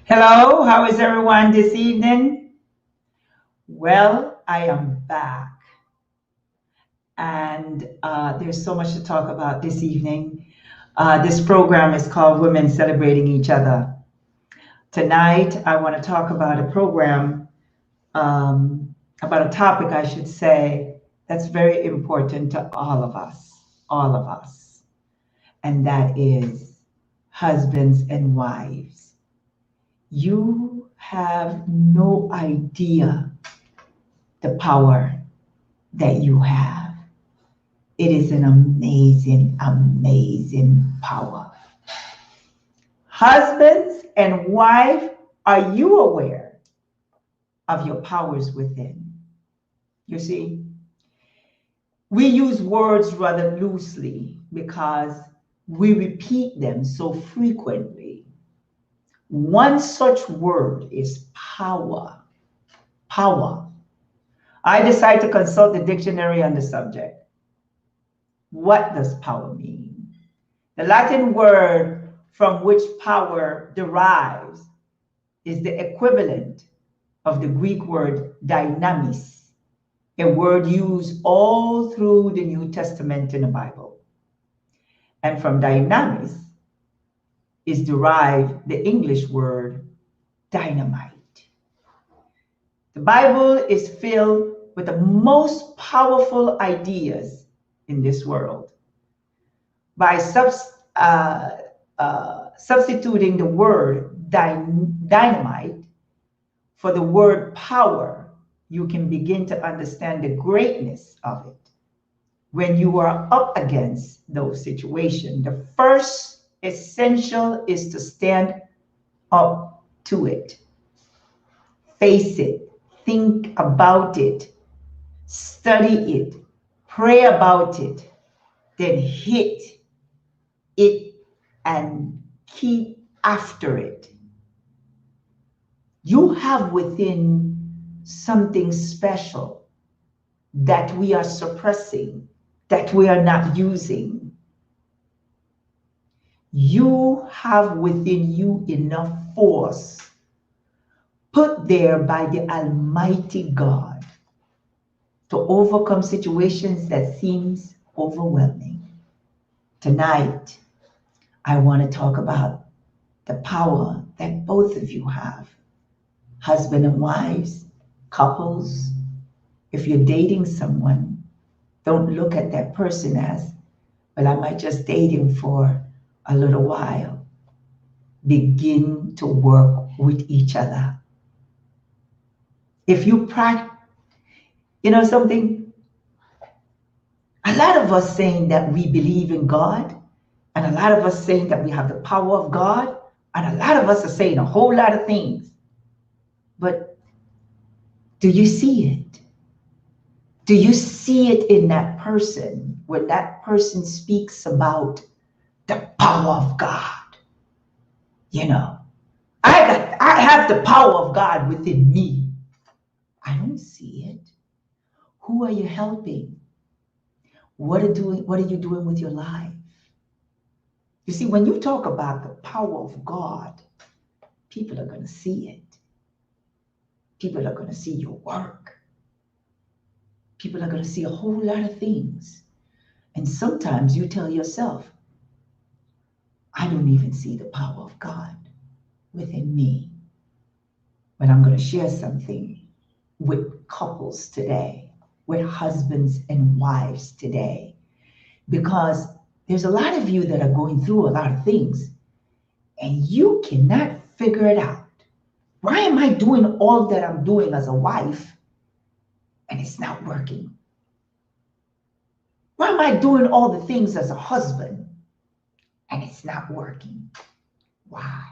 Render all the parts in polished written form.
Hello, how is everyone this evening? Well, I am back, and there's so much to talk about this evening. This program is called Women Celebrating Each Other. Tonight, I want to talk about a program, about a topic, I should say, that's very important to all of us, and that is husbands and wives. You have no idea the power that you have. It is an amazing, amazing power. Husbands and wife, are you aware of your powers within? You see, we use words rather loosely because we repeat them so frequently. One such word is power. Power. I decided to consult the dictionary on the subject. What does power mean? The Latin word from which power derives is the equivalent of the Greek word dynamis, a word used all through the New Testament in the Bible. And from dynamis is derived the English word dynamite. The Bible is filled with the most powerful ideas in this world. By substituting the word dynamite for the word power, you can begin to understand the greatness of it. When you are up against those situations, the first essential is to stand up to it, face it, think about it, study it, pray about it, then hit it and keep after it. You have within something special that we are suppressing, that we are not using. You have within you enough force put there by the Almighty God to overcome situations that seems overwhelming. Tonight, I want to talk about the power that both of you have. Husband and wives, couples. If you're dating someone, don't look at that person as, well, I might just date him for a little while. Begin to work with each other. If you practice, something, a lot of us saying that we believe in God, and a lot of us saying that we have the power of God, and a lot of us are saying a whole lot of things. But do you see it? Do you see it in that person when that person speaks about the power of God? I have the power of God within me. I don't see it. Who are you helping? What are you doing with your life? You see, when you talk about the power of God, people are going to see it. People are going to see your work. People are going to see a whole lot of things. And sometimes you tell yourself, I don't even see the power of God within me. But I'm going to share something with couples today, with husbands and wives today, because there's a lot of you that are going through a lot of things and you cannot figure it out. Why am I doing all that I'm doing as a wife and it's not working? Why am I doing all the things as a husband and it's not working? Why?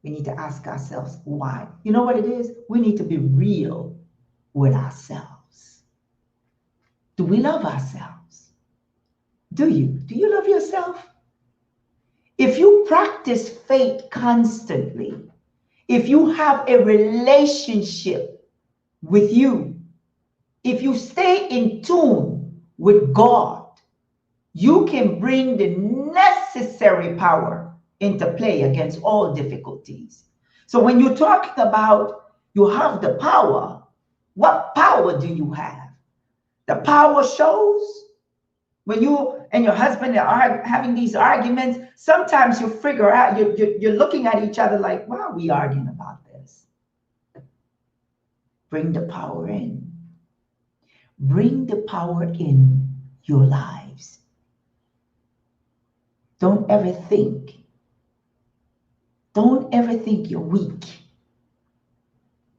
We need to ask ourselves why. You know what it is? We need to be real with ourselves. Do we love ourselves? Do you? Do you love yourself? If you practice faith constantly, if you have a relationship with you, if you stay in tune with God, you can bring the necessary power into play against all difficulties. So when you're talking about you have the power, what power do you have? The power shows when you and your husband are having these arguments. Sometimes you figure out, you're looking at each other like, why are we arguing about this? Bring the power in. Bring the power in your lives. Don't ever think you're weak.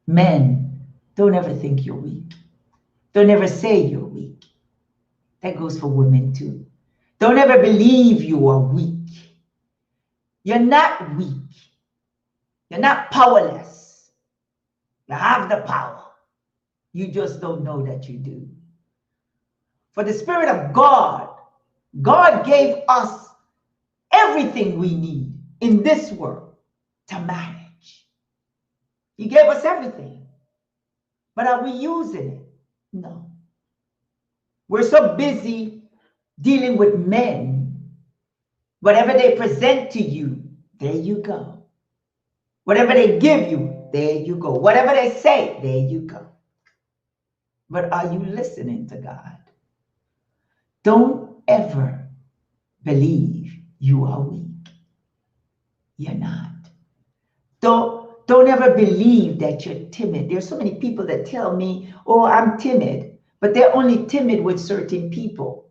Men, don't ever think you're weak. Don't ever say you're weak. That goes for women too. Don't ever believe you are weak. You're not weak. You're not powerless. You have the power. You just don't know that you do. For the Spirit of God, God gave us everything we need in this world to manage. He gave us everything. But are we using it? No. We're so busy dealing with men. Whatever they present to you, there you go. Whatever they give you, there you go. Whatever they say, there you go. But are you listening to God? Don't ever believe you are weak. You're not. Don't ever believe that you're timid. There's so many people that tell me, oh, I'm timid, but they're only timid with certain people.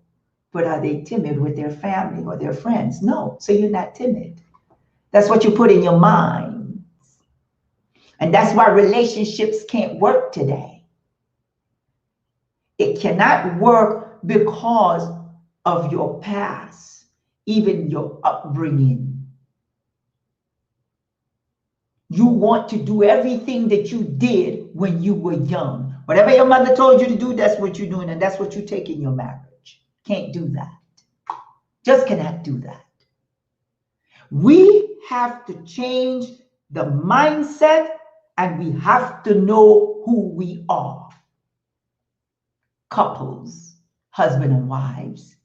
But are they timid with their family or their friends? No, so you're not timid. That's what you put in your mind. And that's why relationships can't work today. It cannot work because of your past, even your upbringing. You want to do everything that you did when you were young. Whatever your mother told you to do, that's what you're doing, and that's what you take in your marriage. Can't do that. Just cannot do that. We have to change the mindset, and we have to know who we are. Couples, husband and wives.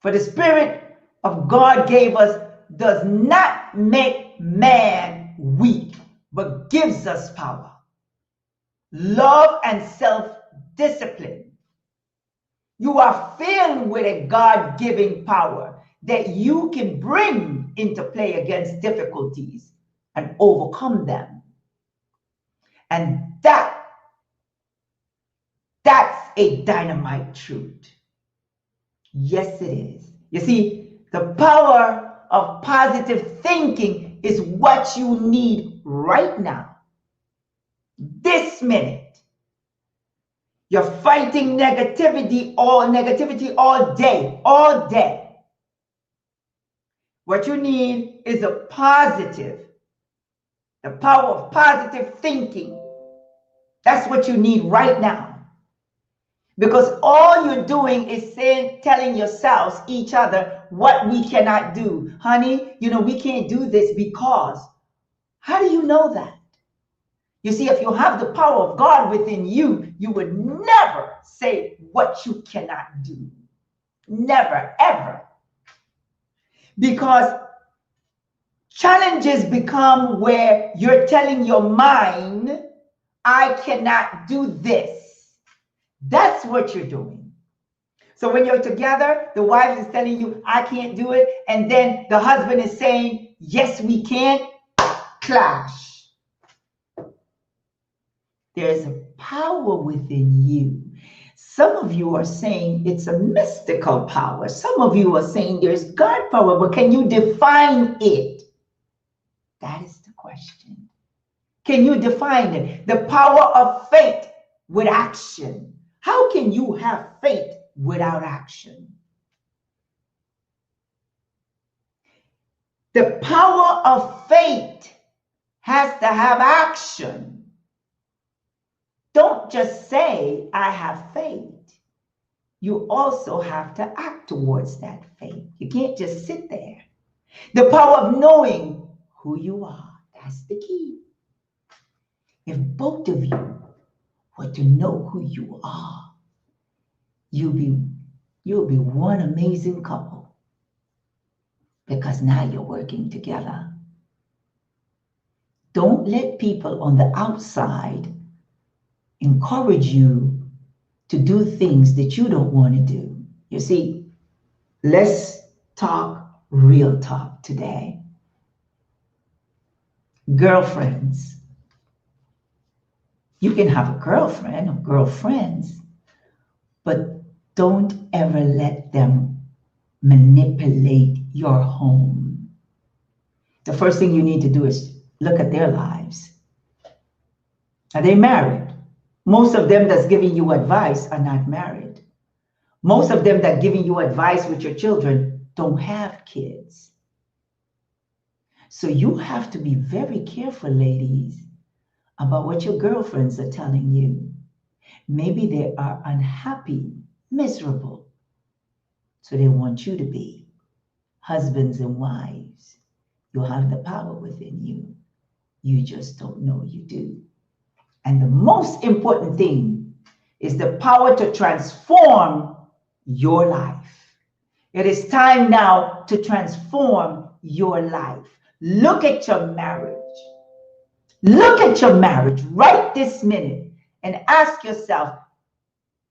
For the Spirit of God gave us does not make man weak, but gives us power, love, and self-discipline. You are filled with a God-given power that you can bring into play against difficulties and overcome them. And that's a dynamite truth. Yes, it is. You see, the power of positive thinking is what you need right now. This minute. You're fighting negativity all day, all day. What you need is the power of positive thinking. That's what you need right now. Because all you're doing is telling yourselves, each other, what we cannot do. Honey, we can't do this because. How do you know that? You see, if you have the power of God within you, you would never say what you cannot do. Never, ever. Because challenges become where you're telling your mind, I cannot do this. That's what you're doing. So when you're together, the wife is telling you, I can't do it. And then the husband is saying, yes, we can. Clash. There's a power within you. Some of you are saying it's a mystical power. Some of you are saying there's God power, but can you define it? That is the question. Can you define it? The power of faith with action. How can you have faith without action? The power of faith has to have action. Don't just say, I have faith. You also have to act towards that faith. You can't just sit there. The power of knowing who you are, that's the key. If both of you were to know who you are, you'll be one amazing couple. because now you're working together. Don't let people on the outside encourage you to do things that you don't want to do. You see, let's talk real talk today. Girlfriends. You can have a girlfriend or girlfriends, but don't ever let them manipulate your home. The first thing you need to do is look at their lives. Are they married? Most of them that's giving you advice are not married. Most of them that giving you advice with your children don't have kids. So you have to be very careful, ladies, about what your girlfriends are telling you. Maybe they are unhappy, miserable. So they want you to be. Husbands and wives, you have the power within you. You just don't know you do. And the most important thing is the power to transform your life. It is time now to transform your life. Look at your marriage. Look at your marriage right this minute and ask yourself,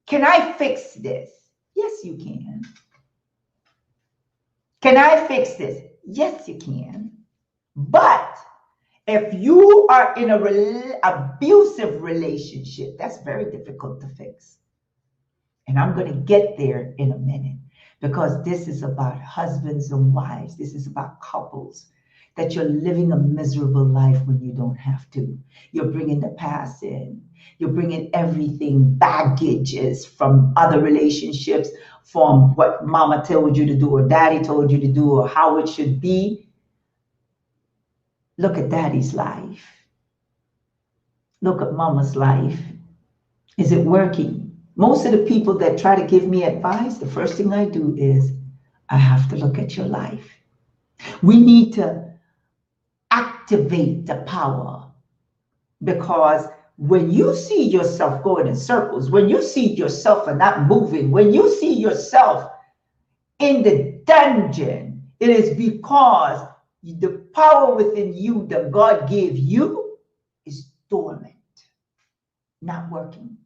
can I fix this? Yes, you can. Can I fix this? Yes, you can. But if you are in an abusive relationship, that's very difficult to fix. And I'm going to get there in a minute, because this is about husbands and wives. This is about couples, that you're living a miserable life when you don't have to. You're bringing the past in. You're bringing everything, baggages from other relationships, from what mama told you to do or daddy told you to do or how it should be. Look at daddy's life. Look at mama's life. Is it working? Most of the people that try to give me advice, the first thing I do is I have to look at your life. We need to activate the power, because when you see yourself going in circles, when you see yourself and not moving, when you see yourself in the dungeon, it is because the power within you that God gave you is dormant, not working.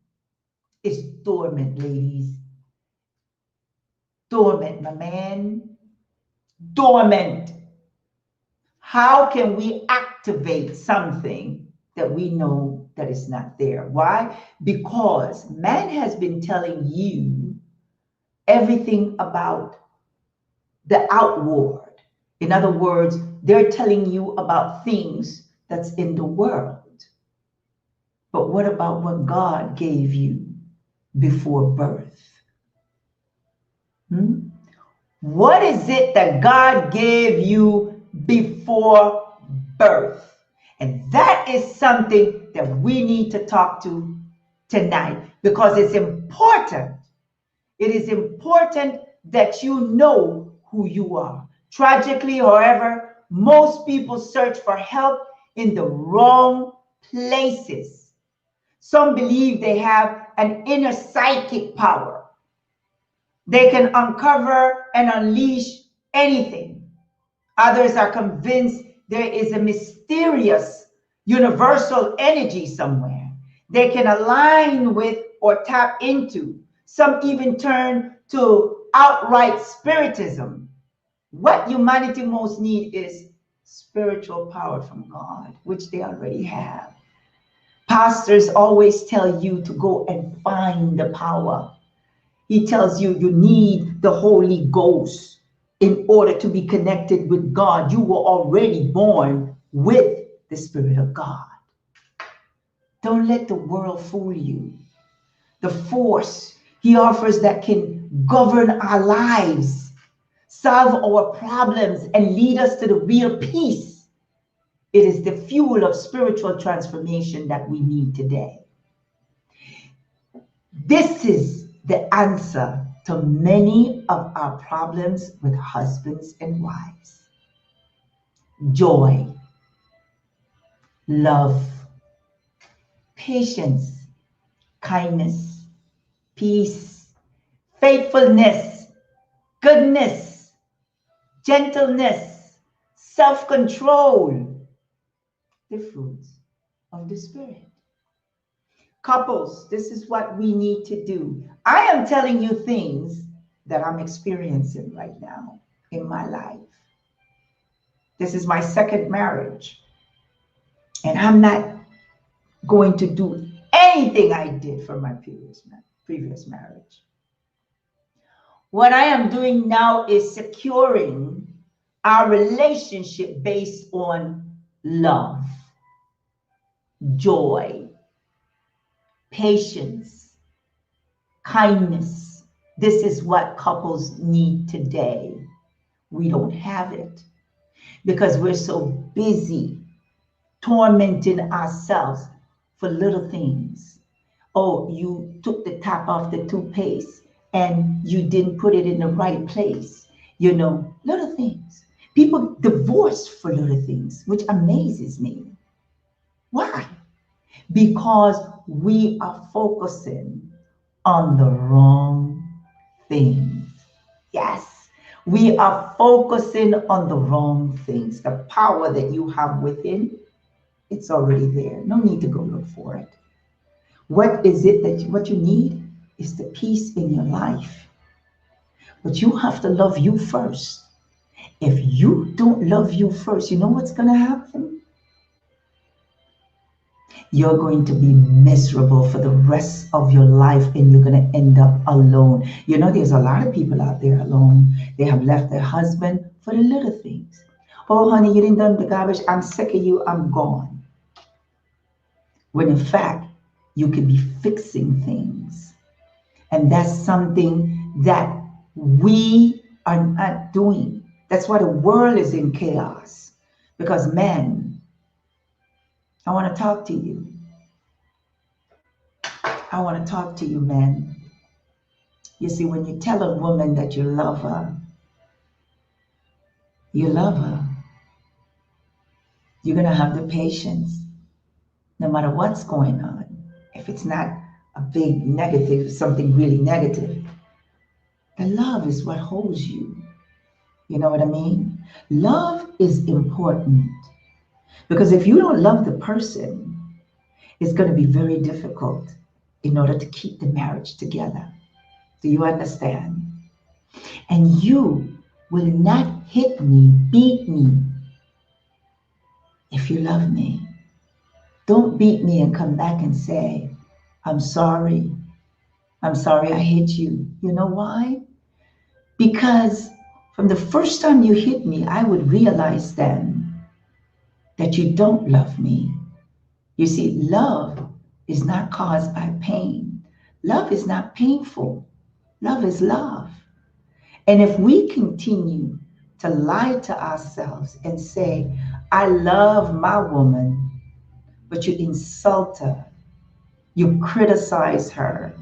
It's dormant, ladies. Dormant, my man. Dormant. How can we activate something that we know that is not there? Why? Because man has been telling you everything about the outward. In other words, they're telling you about things that's in the world. But what about what God gave you before birth? What is it that God gave you before birth? And that is something that we need to talk to tonight, because it's important. It is important that you know who you are. Tragically, however, most people search for help in the wrong places. Some believe they have an inner psychic power. They can uncover and unleash anything. Others are convinced there is a mysterious universal energy somewhere they can align with or tap into. Some even turn to outright spiritism. What humanity most needs is spiritual power from God, which they already have. Pastors always tell you to go and find the power. He tells you you need the Holy Ghost in order to be connected with God. You were already born with the Spirit of God. Don't let the world fool you. The force he offers that can govern our lives, solve our problems, and lead us to the real peace. It is the fuel of spiritual transformation that we need today. This is the answer to many of our problems with husbands and wives. Joy, love, patience, kindness, peace, faithfulness, goodness, gentleness, self-control, the fruits of the Spirit. Couples, this is what we need to do. I am telling you things that I'm experiencing right now in my life. This is my second marriage, and I'm not going to do anything I did for my previous marriage. What I am doing now is securing our relationship based on love, joy, patience, kindness. This is what couples need today. We don't have it because we're so busy tormenting ourselves for little things. Oh, you took the top off the toothpaste and you didn't put it in the right place. You know, little things. People divorce for little things, which amazes me. Why? Because we are focusing on the wrong things. Yes, we are focusing on the wrong things. The power that you have within, it's already there. No need to go look for it. What is it that what you need is the peace in your life. But you have to love you first. If you don't love you first, you know what's going to happen? You're going to be miserable for the rest of your life and you're going to end up alone. You know, there's a lot of people out there alone. They have left their husband for the little things. Oh, honey, you didn't done the garbage. I'm sick of you. I'm gone. When in fact, you could be fixing things. And that's something that we are not doing. That's why the world is in chaos. Because men, I want to talk to you. I want to talk to you, men. You see, when you tell a woman that you love her, you're going to have the patience, no matter what's going on. If it's not a big negative, something really negative, the love is what holds you. You know what I mean? Love is important because if you don't love the person, it's going to be very difficult in order to keep the marriage together. Do you understand? And you will not hit me, beat me if you love me. Don't beat me and come back and say, I'm sorry. I'm sorry I hit you. You know why? Because from the first time you hit me, I would realize then that you don't love me. You see, love is not caused by pain. Love is not painful. Love is love. And if we continue to lie to ourselves and say, I love my woman, but you insult her, you criticize her,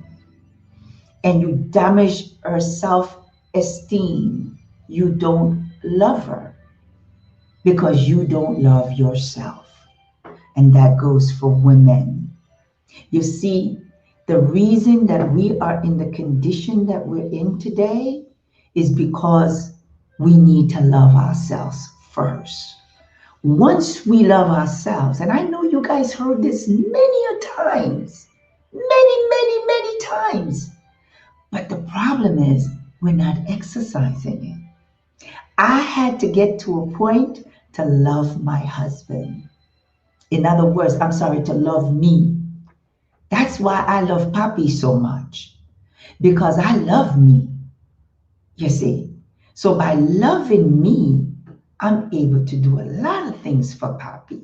and you damage her self-esteem, you don't love her because you don't love yourself. And that goes for women. You see, the reason that we are in the condition that we're in today is because we need to love ourselves first. Once we love ourselves, and I know you guys heard this many a times, many times, but the problem is we're not exercising it. I had to get to a point to love my husband. In other words, I'm sorry, to love me. That's why I love Papi so much, because I love me, you see. So by loving me, I'm able to do a lot of things for Papi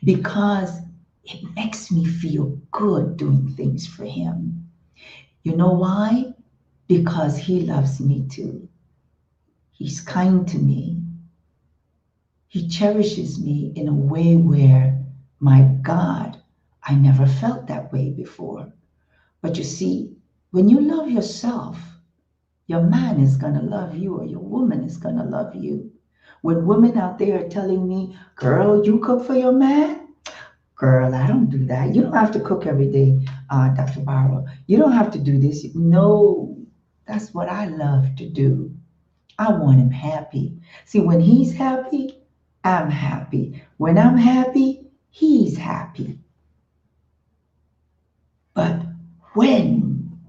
because it makes me feel good doing things for him. You know why? Because he loves me too. He's kind to me. He cherishes me in a way where, my God, I never felt that way before. But you see, when you love yourself, your man is going to love you or your woman is going to love you. When women out there are telling me, girl, you cook for your man? Girl, I don't do that. You don't have to cook every day, Dr. Barrow. You don't have to do this. No, that's what I love to do. I want him happy. See, when he's happy, I'm happy. When I'm happy, he's happy. But when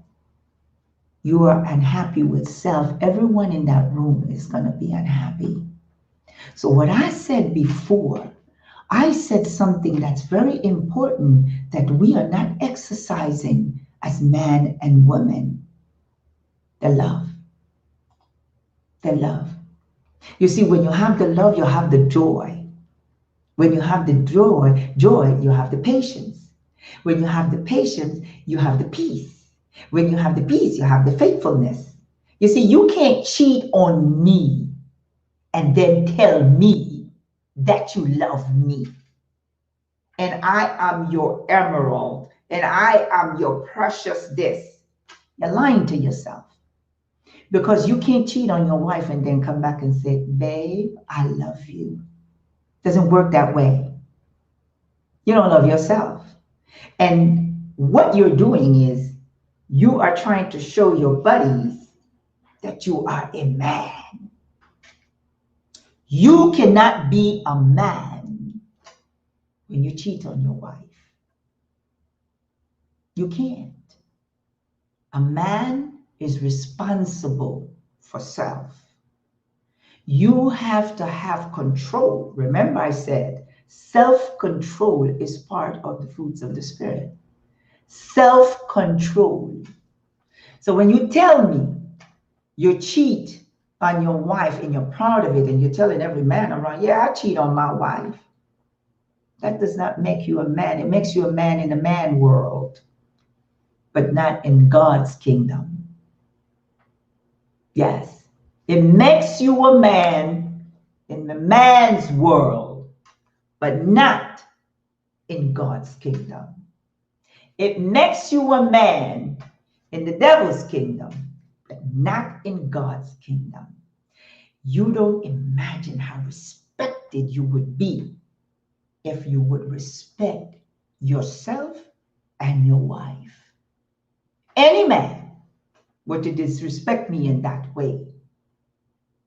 you are unhappy with self, everyone in that room is going to be unhappy. So, what I said before, I said something that's very important that we are not exercising as man and woman, the love. The love. You see, when you have the love, you have the joy. When you have the joy, you have the patience. When you have the patience, you have the peace. When you have the peace, you have the faithfulness. You see, you can't cheat on me and then tell me that you love me. And I am your emerald, and I am your precious this. You're lying to yourself. Because you can't cheat on your wife and then come back and say, babe, I love you. Doesn't work that way. You don't love yourself. And what you're doing is you are trying to show your buddies that you are a man. You cannot be a man when you cheat on your wife. You can't. A man is responsible for self. You have to have control. Remember, I said self-control is part of the fruits of the Spirit. Self-control. So when you tell me you cheat on your wife and you're proud of it and you're telling every man around, yeah, I cheat on my wife. That does not make you a man. It makes you a man in the man world, but not in God's kingdom. Yes. It makes you a man in the man's world, but not in God's kingdom. It makes you a man in the devil's kingdom, but not in God's kingdom. You don't imagine how respected you would be if you would respect yourself and your wife. Any man were to disrespect me in that way,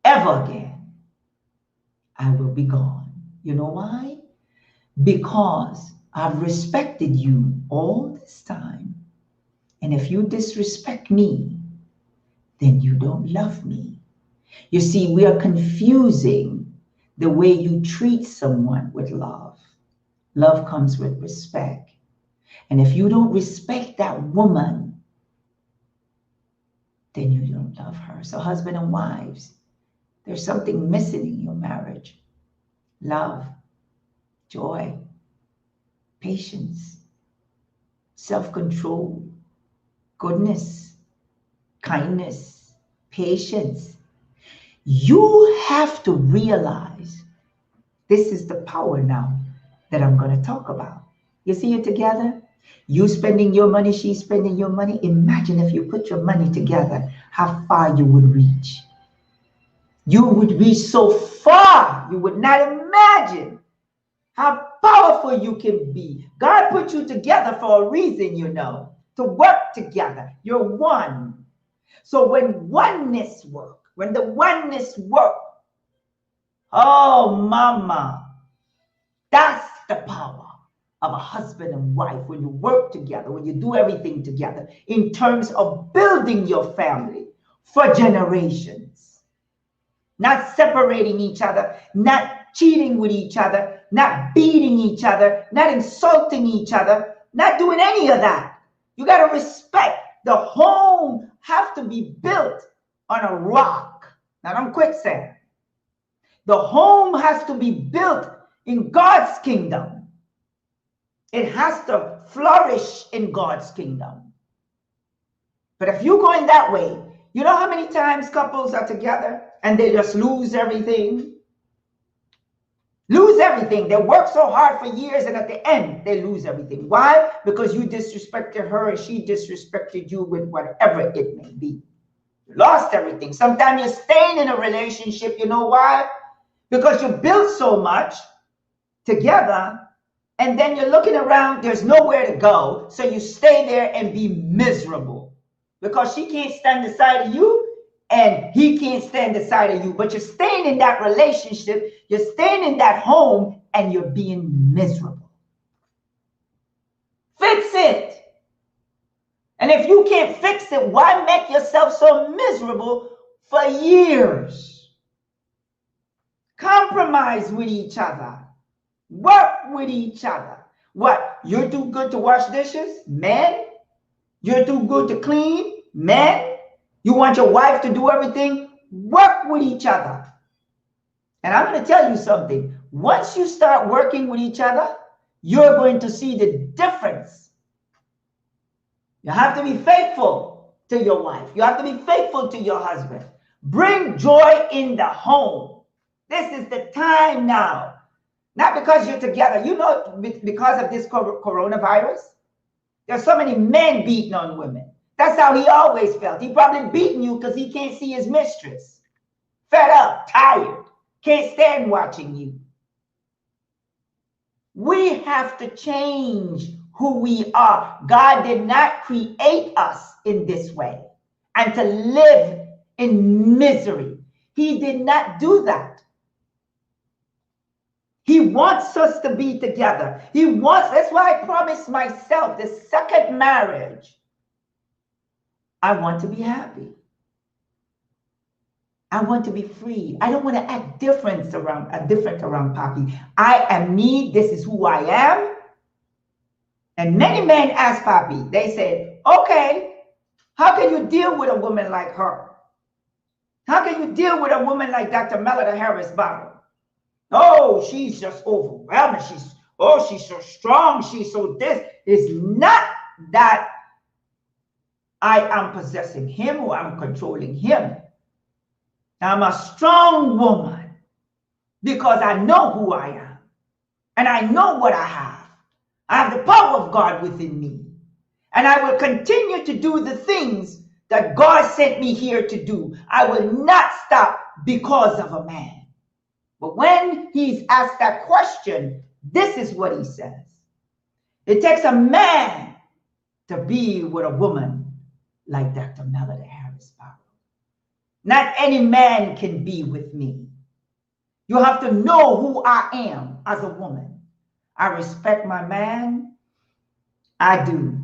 ever again, I will be gone. You know why? Because I've respected you all this time. And if you disrespect me, then you don't love me. You see, we are confusing the way you treat someone with love. Love comes with respect. And if you don't respect that woman, then you don't love her. So husband and wives, there's something missing in your marriage. Love, joy, patience, self-control, goodness, kindness, patience. You have to realize this is the power now that I'm going to talk about. You see it together? You spending your money, she spending your money. Imagine if you put your money together, how far you would reach. You would reach so far, you would not imagine how powerful you can be. God put you together for a reason, you know, to work together. You're one. So when oneness work, when the oneness work, oh, mama, that's the power of a husband and wife when you work together, when you do everything together in terms of building your family for generations. Not separating each other, not cheating with each other, not beating each other, not insulting each other, not doing any of that. You got to respect. The home have to be built on a rock, not on quicksand. The home has to be built in God's kingdom. It has to flourish in God's kingdom. But if you're going that way, you know how many times couples are together and they just lose everything? Lose everything. They work so hard for years and at the end, they lose everything. Why? Because you disrespected her and she disrespected you with whatever it may be. You lost everything. Sometimes you're staying in a relationship. You know why? Because you built so much together and then you're looking around, there's nowhere to go. So you stay there and be miserable because she can't stand the sight of you and he can't stand the sight of you, but you're staying in that relationship, you're staying in that home, and you're being miserable. Fix it. And if you can't fix it, why make yourself so miserable for years? Compromise with each other. Work with each other. What? You're too good to wash dishes? Men? You're too good to clean? Men? You want your wife to do everything? Work with each other. And I'm going to tell you something. Once you start working with each other, you're going to see the difference. You have to be faithful to your wife. You have to be faithful to your husband. Bring joy in the home. This is the time now. Not because you're together. You know, because of this coronavirus, there's so many men beating on women. That's how he always felt. He probably beating you because he can't see his mistress. Fed up, tired, can't stand watching you. We have to change who we are. God did not create us in this way and to live in misery. He did not do that. He wants us to be together. That's why I promised myself the second marriage. I want to be happy. I want to be free. I don't want to act different around Papi. I am me. This is who I am. And many men ask Papi, they said, okay, how can you deal with a woman like her? How can you deal with a woman like Dr. Melody Harris Bottom? Oh, she's just overwhelming. She's so strong. She's so this. It's not that I am possessing him or I'm controlling him. I'm a strong woman because I know who I am and I know what I have. I have the power of God within me. And I will continue to do the things that God sent me here to do. I will not stop because of a man. But when he's asked that question, this is what he says. It takes a man to be with a woman like Dr. Melody Harris Bottom. Not any man can be with me. You have to know who I am as a woman. I respect my man. I do.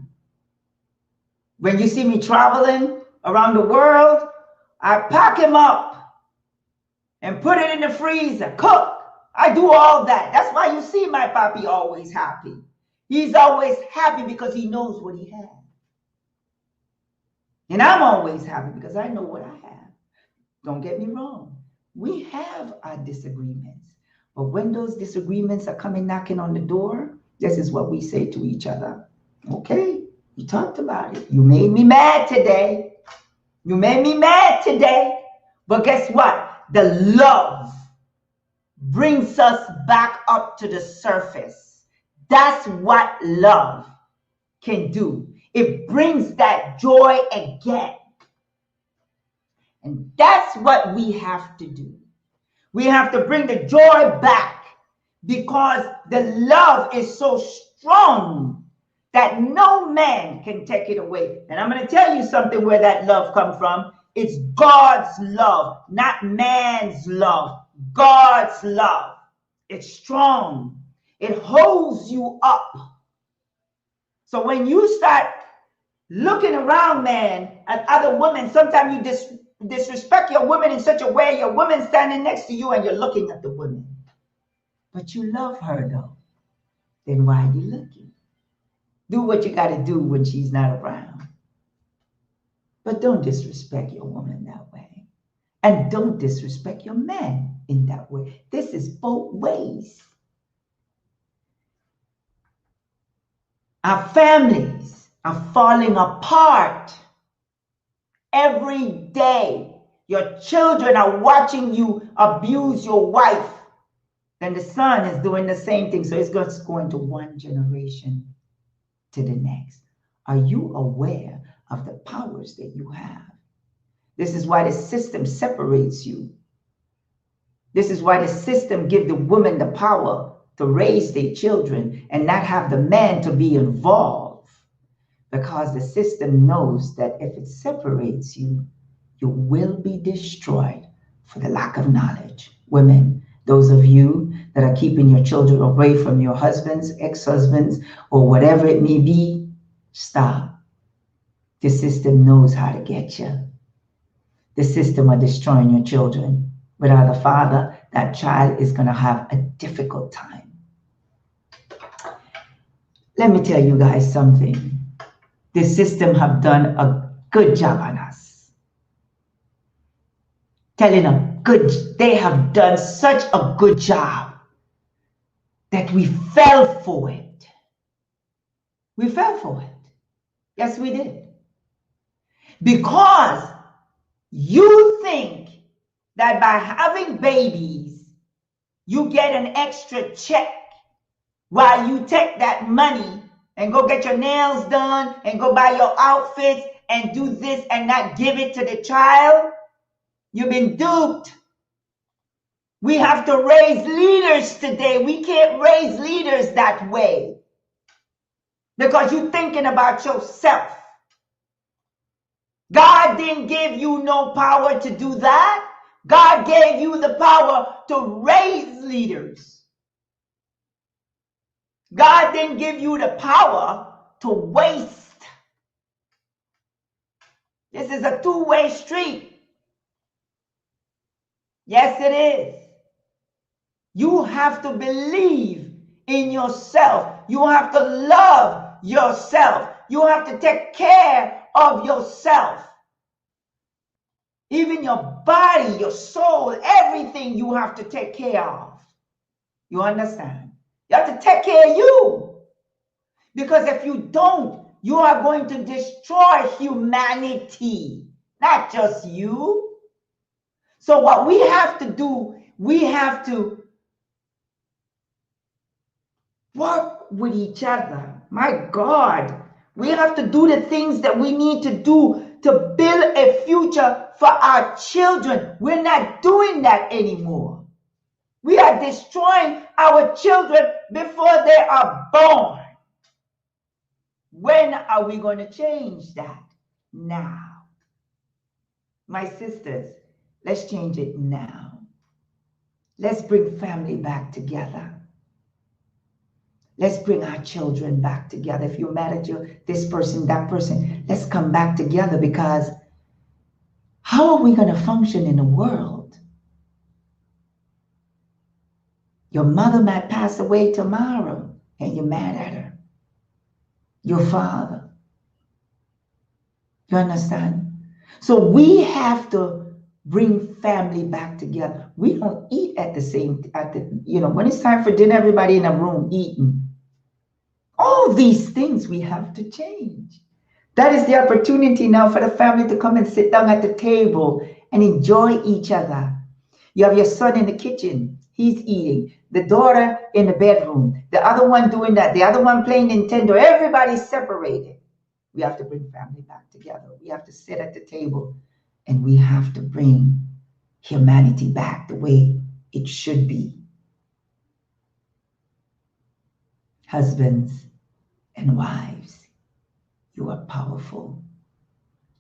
When you see me traveling around the world, I pack him up and put it in the freezer, cook. I do all that. That's why you see my papi always happy. He's always happy because he knows what he has. And I'm always happy because I know what I have. Don't get me wrong. We have our disagreements. But when those disagreements are coming knocking on the door, this is what we say to each other. Okay, we talked about it. You made me mad today. You made me mad today. But guess what? The love brings us back up to the surface. That's what love can do. It brings that joy again. And that's what we have to do. We have to bring the joy back because the love is so strong that no man can take it away. And I'm going to tell you something where that love comes from. It's God's love, not man's love. God's love. It's strong. It holds you up. So when you start looking around, man, at other women, sometimes you disrespect your woman in such a way, your woman standing next to you and you're looking at the woman. But you love her though. Then why are you looking? Do what you got to do when she's not around. But don't disrespect your woman that way. And don't disrespect your man in that way. This is both ways. Our families are falling apart every day. Your children are watching you abuse your wife. Then the son is doing the same thing. So it's just going to one generation to the next. Are you aware of the powers that you have? This is why the system separates you. This is why the system gives the woman the power to raise their children and not have the man to be involved. Because the system knows that if it separates you, you will be destroyed for the lack of knowledge. Women, those of you that are keeping your children away from your husbands, ex-husbands, or whatever it may be, stop. The system knows how to get you. The system of destroying your children. Without a father, that child is going to have a difficult time. Let me tell you guys something. The system have done a good job on us. They have done such a good job that we fell for it. We fell for it. Yes, we did. Because you think that by having babies, you get an extra check while you take that money and go get your nails done and go buy your outfits and do this and not give it to the child. You've been duped. We have to raise leaders today. We can't raise leaders that way because you're thinking about yourself. God didn't give you no power to do that. God gave you the power to raise leaders. God didn't give you the power to waste. This is a two-way street. Yes, it is. You have to believe in yourself. You have to love yourself. You have to take care of yourself. Even your body, your soul, everything you have to take care of. You understand? You have to take care of you. Because if you don't, you are going to destroy humanity, not just you. So what we have to do, we have to work with each other. My God, we have to do the things that we need to do to build a future for our children. We're not doing that anymore. We are destroying our children before they are born. When are we going to change that? Now. My sisters, let's change it now. Let's bring family back together. Let's bring our children back together. If you're mad at this person, that person, let's come back together, because how are we going to function in the world? Your mother might pass away tomorrow and you're mad at her. Your father. You understand? So we have to bring family back together. We don't eat at the same, when it's time for dinner, everybody in a room eating. All these things we have to change. That is the opportunity now for the family to come and sit down at the table and enjoy each other. You have your son in the kitchen. He's eating. The daughter in the bedroom. The other one doing that. The other one playing Nintendo. Everybody's separated. We have to bring family back together. We have to sit at the table and we have to bring humanity back the way it should be. Husbands and wives, you are powerful.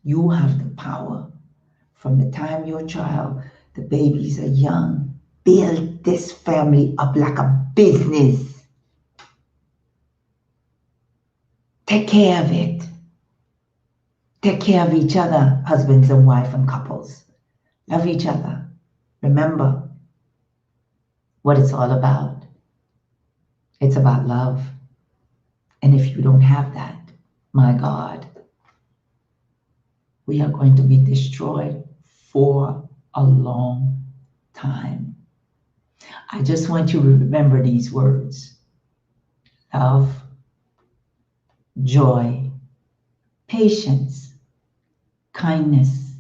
You have the power. From the time your child, the babies are young, build this family up like a business. Take care of it. Take care of each other, husbands and wife and couples. Love each other. Remember what it's all about. It's about love. And if you don't have that, my God, we are going to be destroyed for a long time. I just want you to remember these words. Love, joy, patience, kindness,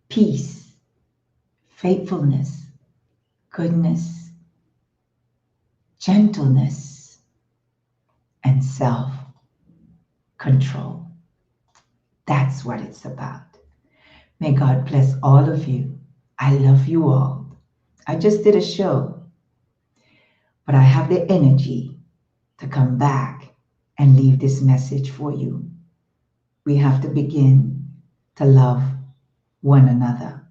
peace, faithfulness, goodness, gentleness, and self-control. That's what it's about. May God bless all of you. I love you all. I just did a show, but I have the energy to come back and leave this message for you. We have to begin to love one another.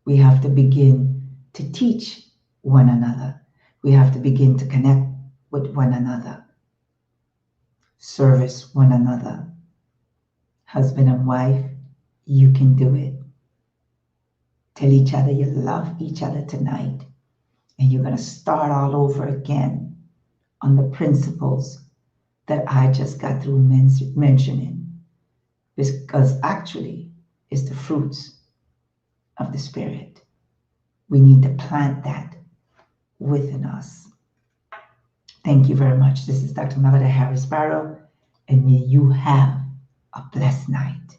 We have to begin to teach one another. We have to begin to connect with one another, service one another. Husband and wife, you can do it. Tell each other you love each other tonight, and you're going to start all over again on the principles that I just got through mentioning, because actually it's the fruits of the Spirit. We need to plant that within us. Thank you very much. This is Dr. Melody Harris Barrow, and may you have a blessed night.